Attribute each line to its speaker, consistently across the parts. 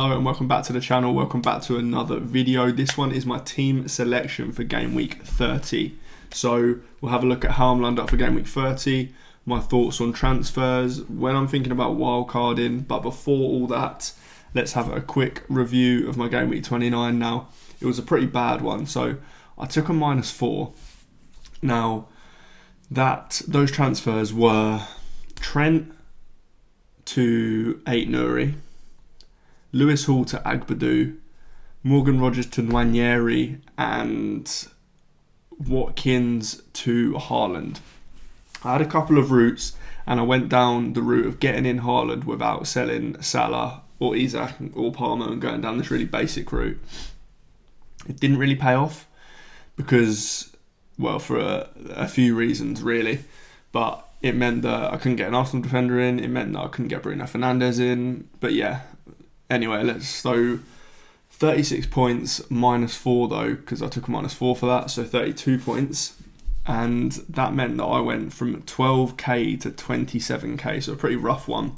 Speaker 1: Hello and welcome back to the channel, welcome back to another video. This one is my team selection for game week 30. So we'll have a look at how I'm lined up for game week 30, my thoughts on transfers, when I'm thinking about wildcarding, but before all that, let's have a quick review of my game week 29 now. It was a pretty bad one, so I took a -4. Now, those transfers were Trent to 8 Nuri, Lewis Hall to Agbadu, Morgan Rogers to Nwaneri, and Watkins to Haaland. I had a couple of routes, and I went down the route of getting in Haaland without selling Salah or Isaac or Palmer and going down this really basic route. It didn't really pay off because, well, for a few reasons really, but it meant that I couldn't get an Arsenal defender in, it meant that I couldn't get Bruno Fernandes in, but yeah. Anyway, let's throw 36 points -4 though, because I took a -4 for that, so 32 points. And that meant that I went from 12k to 27k, so a pretty rough one.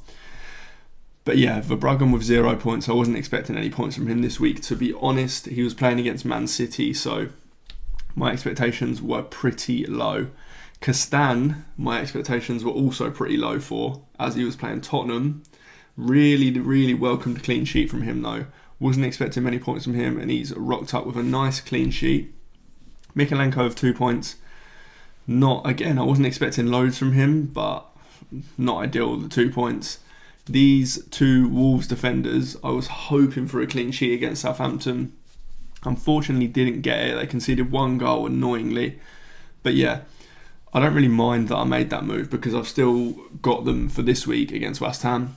Speaker 1: But yeah, Verbruggen with 0 points. I wasn't expecting any points from him this week. To be honest, he was playing against Man City, so my expectations were pretty low. Castan, my expectations were also pretty low for, as he was playing Tottenham. Really welcomed a clean sheet from him though. Wasn't expecting many points from him, and he's rocked up with a nice clean sheet. Mikalenko with 2 points. I wasn't expecting loads from him, but not ideal, the 2 points. These two Wolves defenders, I was hoping for a clean sheet against Southampton. Unfortunately didn't get it. They conceded 1 goal annoyingly. But yeah, I don't really mind that I made that move because I've still got them for this week against West Ham.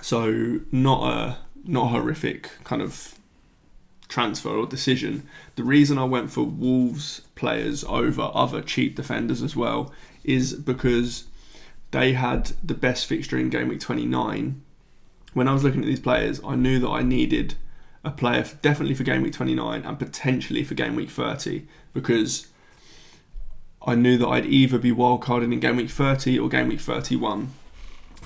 Speaker 1: So not a horrific kind of transfer or decision. The reason I went for Wolves players over other cheap defenders as well is because they had the best fixture in game week 29. When I was looking at these players, I knew that I needed a player definitely for game week 29 and potentially for game week 30, because I knew that I'd either be wildcarding in game week 30 or game week 31.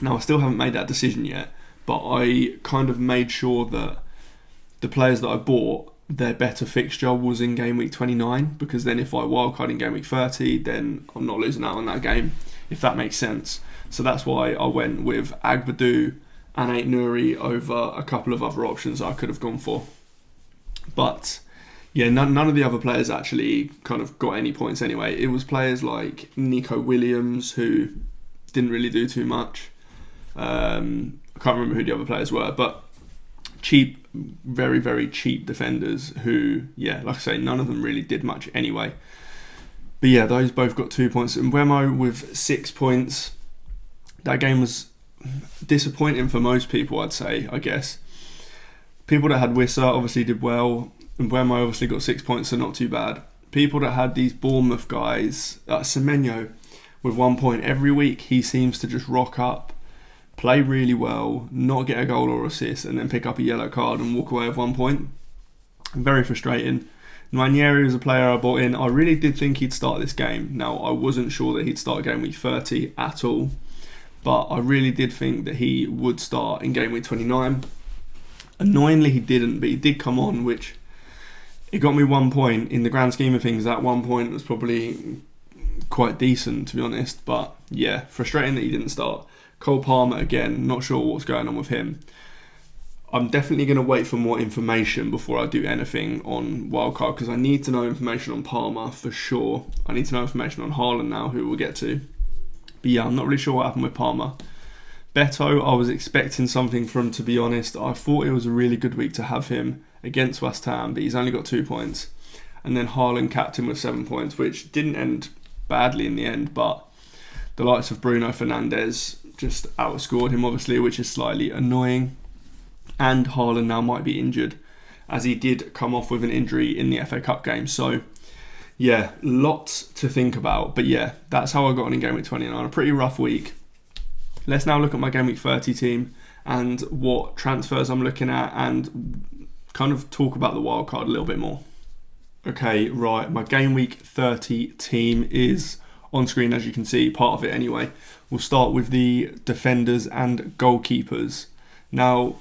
Speaker 1: Now I still haven't made that decision yet, but I kind of made sure that the players that I bought, their better fixture was in game week 29, because then if I wildcard in game week 30, then I'm not losing out on that game, if that makes sense. So that's why I went with Agbadu and 8 Nuri over a couple of other options that I could have gone for. But yeah, none of the other players actually kind of got any points anyway. It was players like Nico Williams who didn't really do too much. I can't remember who the other players were, but cheap, very cheap defenders who, yeah, like I say, none of them really did much anyway. But yeah, those both got 2 points. And Mbeumo with 6 points. That game was disappointing for most people, I'd say, I guess. People that had Wissa obviously did well. Mbeumo obviously got 6 points, so not too bad. People that had these Bournemouth guys, Semenyo with 1 point. Every week he seems to just rock up, play really well, not get a goal or assist, and then pick up a yellow card and walk away with 1 point. Very frustrating. Nwaneri was a player I bought in. I really did think he'd start this game. Now, I wasn't sure that he'd start game week 30 at all, but I really did think that he would start in game week 29. Annoyingly, he didn't, but he did come on, which it got me 1 point. In the grand scheme of things, that 1 point was probably quite decent, to be honest. But yeah, frustrating that he didn't start. Cole Palmer, again, not sure what's going on with him. I'm definitely going to wait for more information before I do anything on wildcard, because I need to know information on Palmer for sure. I need to know information on Haaland now, who we'll get to. But yeah, I'm not really sure what happened with Palmer. Beto, I was expecting something from, to be honest. I thought it was a really good week to have him against West Ham, but he's only got 2 points. And then Haaland captain with 7 points, which didn't end badly in the end, but the likes of Bruno Fernandes just outscored him, obviously, which is slightly annoying. And Haaland now might be injured, as he did come off with an injury in the FA Cup game. So yeah, lots to think about. But yeah, that's how I got on in game week 29. A pretty rough week. Let's now look at my game week 30 team and what transfers I'm looking at, and kind of talk about the wildcard a little bit more. Okay, right, my game week 30 team is on screen, as you can see, part of it anyway. We'll start with the defenders and goalkeepers. Now,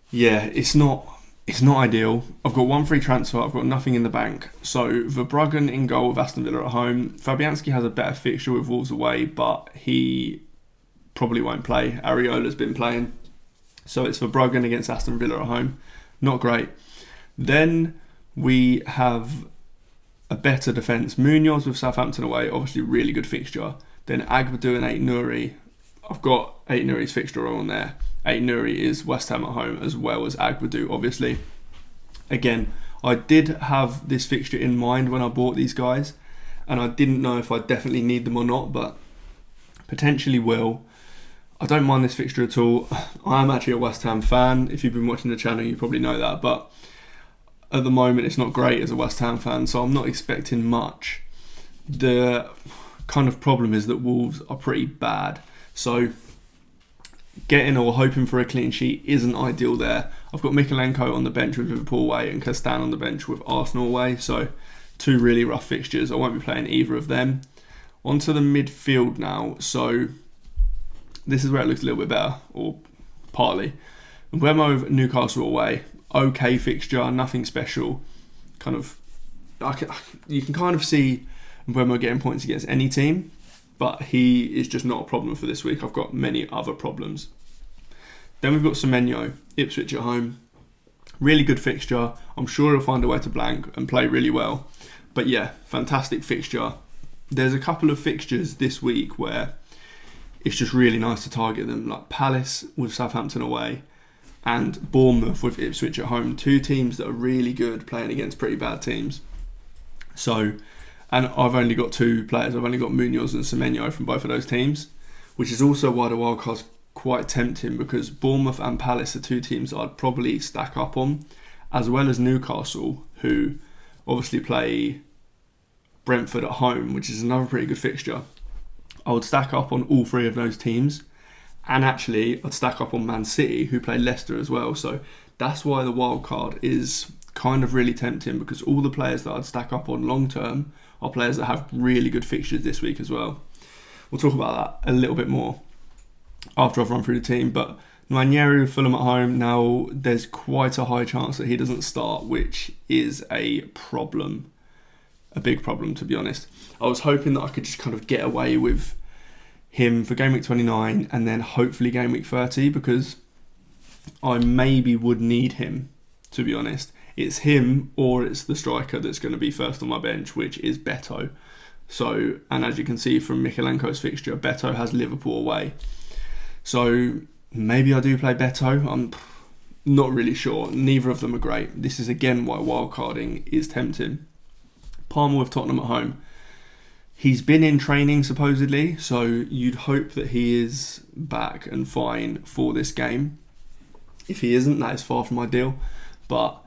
Speaker 1: Yeah, it's not ideal. I've got one free transfer. I've got nothing in the bank. So Verbruggen in goal with Aston Villa at home. Fabianski has a better fixture with Wolves away, but he probably won't play. Areola's been playing. So it's Verbruggen against Aston Villa at home. Not great. Then we have a better defence. Munoz with Southampton away. Obviously really good fixture. Then Agbadou and Ait Nouri. I've got Ait Nouri's fixture on there. Ait Nouri is West Ham at home as well as Agbadou, obviously. Again, I did have this fixture in mind when I bought these guys, and I didn't know if I definitely need them or not, but potentially will. I don't mind this fixture at all. I am actually a West Ham fan. If you've been watching the channel, you probably know that, but at the moment it's not great as a West Ham fan, so I'm not expecting much. The kind of problem is that Wolves are pretty bad, so getting or hoping for a clean sheet isn't ideal there. I've got Mikalenko on the bench with Liverpool away and Castan on the bench with Arsenal away, so two really rough fixtures. I won't be playing either of them. Onto the midfield now, so this is where it looks a little bit better, or partly. Mbeumo with Newcastle away, okay fixture, nothing special. You can kind of see Mbeumo getting points against any team, but he is just not a problem for this week. I've got many other problems. Then we've got Semenyo, Ipswich at home. Really good fixture. I'm sure he'll find a way to blank and play really well. But yeah, fantastic fixture. There's a couple of fixtures this week where it's just really nice to target them, like Palace with Southampton away and Bournemouth with Ipswich at home. Two teams that are really good playing against pretty bad teams. So, and I've only got two players. I've only got Munoz and Semenyo from both of those teams, which is also why the wildcard's quite tempting, because Bournemouth and Palace are two teams that I'd probably stack up on, as well as Newcastle, who obviously play Brentford at home, which is another pretty good fixture. I would stack up on all three of those teams, and actually I'd stack up on Man City, who play Leicester as well. So that's why the wildcard is kind of really tempting, because all the players that I'd stack up on long term are players that have really good fixtures this week as well. We'll talk about that a little bit more after I've run through the team. But Nwaneri with Fulham at home, now there's quite a high chance that he doesn't start, which is a problem. A big problem, to be honest. I was hoping that I could just kind of get away with him for Gameweek 29 and then hopefully Gameweek 30, because I maybe would need him, to be honest. It's him or it's the striker that's going to be first on my bench, which is Beto. So, and as you can see from Mikalenko's fixture, Beto has Liverpool away. So maybe I do play Beto. I'm not really sure. Neither of them are great. This is again why wildcarding is tempting. Palmer with Tottenham at home. He's been in training supposedly, so you'd hope that he is back and fine for this game. If he isn't, that is far from ideal. But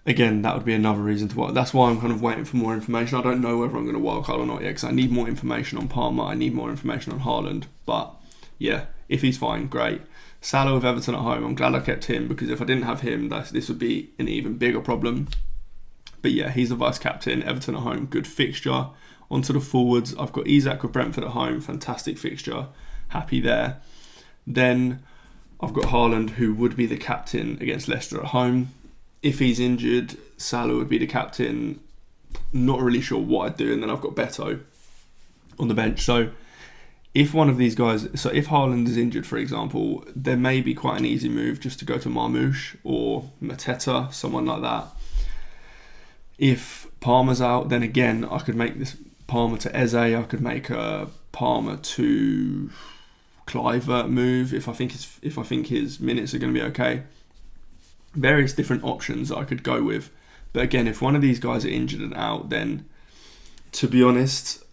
Speaker 1: again, that would be another reason to wildcard. That's why I'm kind of waiting for more information. I don't know whether I'm going to wildcard or not yet, because I need more information on Palmer. I need more information on Haaland. But yeah, if he's fine, great. Salah with Everton at home. I'm glad I kept him, because if I didn't have him, this would be an even bigger problem. But yeah, he's the vice captain. Everton at home, good fixture. Onto the forwards, I've got Isak with Brentford at home, fantastic fixture. Happy there. Then I've got Haaland, who would be the captain against Leicester at home. If he's injured, Salah would be the captain. Not really sure what I'd do. And then I've got Beto on the bench. So if one of these guys, so if Haaland is injured, for example, there may be quite an easy move just to go to Marmoush or Mateta, someone like that. If Palmer's out, then again, I could make this Palmer to Eze. I could make a Palmer to Kluivert move if I think his minutes are going to be okay. Various different options I could go with. But again, if one of these guys are injured and out, then to be honest,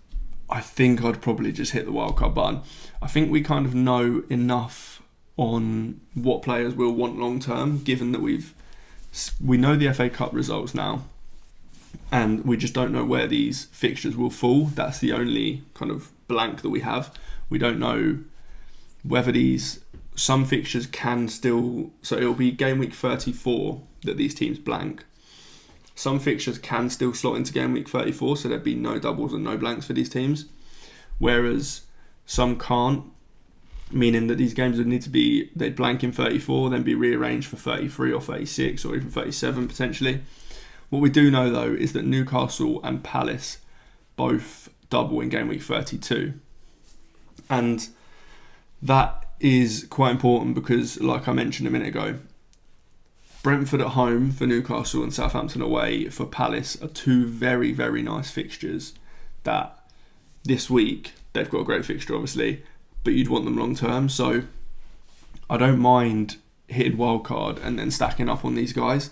Speaker 1: I think I'd probably just hit the wildcard button. I think we kind of know enough on what players will want long term, given that we know the FA Cup results now, and we just don't know where these fixtures will fall. That's the only kind of blank that we have. We don't know whether some fixtures can still, so it'll be game week 34 that these teams blank. Some fixtures can still slot into game week 34, so there'd be no doubles and no blanks for these teams, whereas some can't. meaning that these games would need to be, they'd blank in 34, then be rearranged for 33 or 36 or even 37 potentially. What we do know though is that Newcastle and Palace both double in game week 32. And that is quite important because, like I mentioned a minute ago, Brentford at home for Newcastle and Southampton away for Palace are two very, very nice fixtures that this week, they've got a great fixture obviously, but you'd want them long term. So I don't mind hitting wildcard and then stacking up on these guys.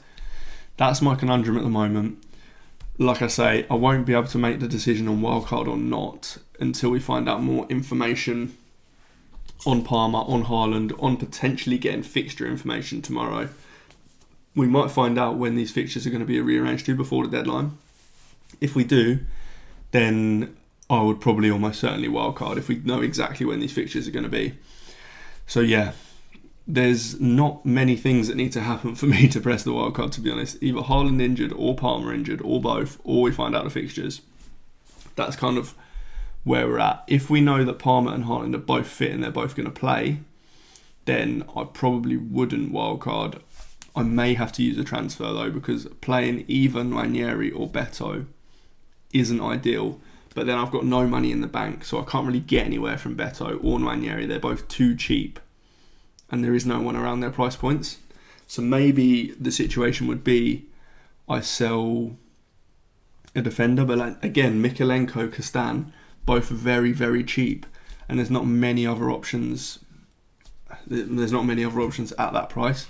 Speaker 1: That's my conundrum at the moment. Like I say, I won't be able to make the decision on wildcard or not until we find out more information on Palmer, on Haaland, on potentially getting fixture information tomorrow. We might find out when these fixtures are going to be rearranged to before the deadline. If we do, then I would probably almost certainly wildcard if we know exactly when these fixtures are going to be. So yeah, there's not many things that need to happen for me to press the wildcard, to be honest. Either Haaland injured or Palmer injured or both, or we find out the fixtures. That's kind of where we're at. If we know that Palmer and Haaland are both fit and they're both going to play, then I probably wouldn't wildcard. I may have to use a transfer though, because playing either Nwaneri or Beto isn't ideal. But then I've got no money in the bank, so I can't really get anywhere from Beto or Nwaneri. They're both too cheap, and there is no one around their price points. So maybe the situation would be I sell a defender, but again, Mykolenko, Kastan, both very, very cheap, and there's not many other options. There's not many other options at that price.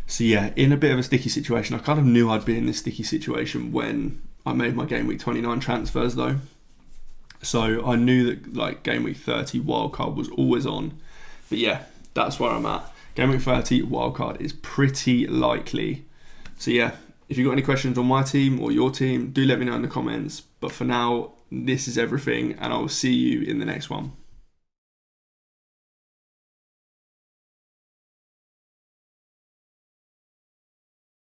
Speaker 1: So yeah, in a bit of a sticky situation. I kind of knew I'd be in this sticky situation when I made my game week 29 transfers though. So I knew that like game week 30 wildcard was always on. But yeah, that's where I'm at. Game week 30 wildcard is pretty likely. So yeah, if you've got any questions on my team or your team, do let me know in the comments. But for now, this is everything, and I will see you in the next one.